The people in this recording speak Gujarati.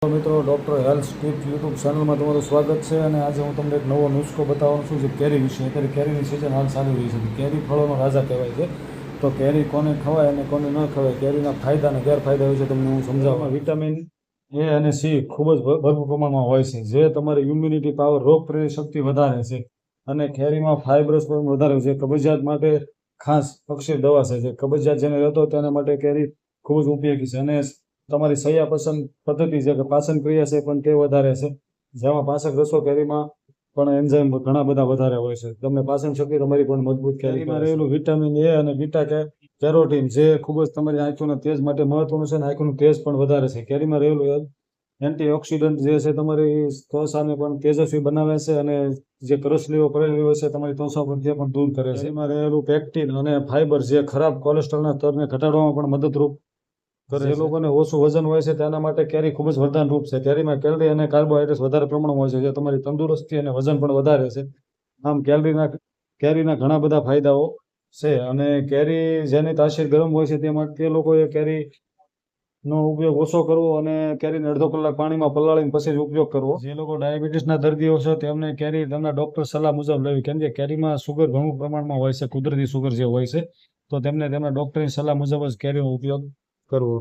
મિત્રો, ડૉક્ટર હેલ્થ ટિપ્સ યુટ્યુબ ચેનલમાં તમારું સ્વાગત છે. અને આજે હું તમને એક નવો નુસ્ખો બતાવવાનો છું જે કેરી વિશે. અત્યારે કેરીની સિઝન હાલ ચાલી રહી છે. કેરી ફળોનો રાજા કહેવાય છે. તો કેરી કોને ખવાય અને કોને ન ખવાય, કેરીના ફાયદા અને ગેરફાયદા વિશે તમને હું સમજાવવા. વિટામિન એ અને સી ખૂબ જ ભરપૂર પ્રમાણમાં હોય છે, જે તમારી ઇમ્યુનિટી પાવર, રોગ પ્રતિશક્તિ વધારે છે. અને કેરીમાં ફાઇબરસ પણ વધારે છે. કબજિયાત માટે ખાસ પક્ષી દવા છે. જે કબજિયાત જેને રહેતો તેના માટે કેરી ખૂબ જ ઉપયોગી છે. અને તમારી ચયાપચય પદ્ધતિ છે કે પાચન ક્રિયા છે પણ તે વધારે છે. જેમાં પાચક રસો કેરીમાં પણ એન્ઝાઇમ ઘણા બધા વધારે હોય છે. તમને પાચન શક્તિ તમારી પણ મજબૂત. કેરીમાં રહેલું વિટામિન એ અને બીટા કેરોટીન જે ખૂબ જ તમારી આંખોના તેજ માટે મહત્વનું છે અને આંખોનું તેજ પણ વધારે છે. કેરીમાં રહેલું એન્ટીઓક્સિડન્ટ જે છે તમારી ત્વચાને પણ તેજસ્વી બનાવે છે. અને જે કરસલીઓ પડેલી હોય છે તમારી ત્વચા પર તે પણ દૂર કરે છે. એમાં રહેલું પેક્ટિન અને ફાઇબર જે ખરાબ કોલેસ્ટ્રોલના સ્તરને ઘટાડવામાં પણ મદદરૂપ કરે. જે લોકોને ઓછું વજન હોય છે તેના માટે કેરી ખૂબ જ વરદાનરૂપ છે. કેરીમાં કેલરી અને કાર્બોહાઈડ્રેટ્સ વધારે પ્રમાણમાં હોય છે, જે તમારી તંદુરસ્તી અને વજન પણ વધારે છે. આમ કેરીના ઘણા બધા ફાયદાઓ છે. અને કેરી જેની તાસીર ગરમ હોય છે તે લોકોએ કેરીનો ઉપયોગ ઓછો કરવો અને કેરીને અડધો કલાક પાણીમાં પલાળીને પછી જ ઉપયોગ કરવો. જે લોકો ડાયાબિટીસના દર્દીઓ છે તેમને કેરી તેમના ડૉક્ટર સલાહ મુજબ લેવી, કેમ કે કેરીમાં સુગર ઘણું પ્રમાણમાં હોય છે, કુદરતી સુગર જે હોય છે. તો તેમને તેમના ડૉક્ટરની સલાહ મુજબ જ કેરીનો ઉપયોગ કરવો.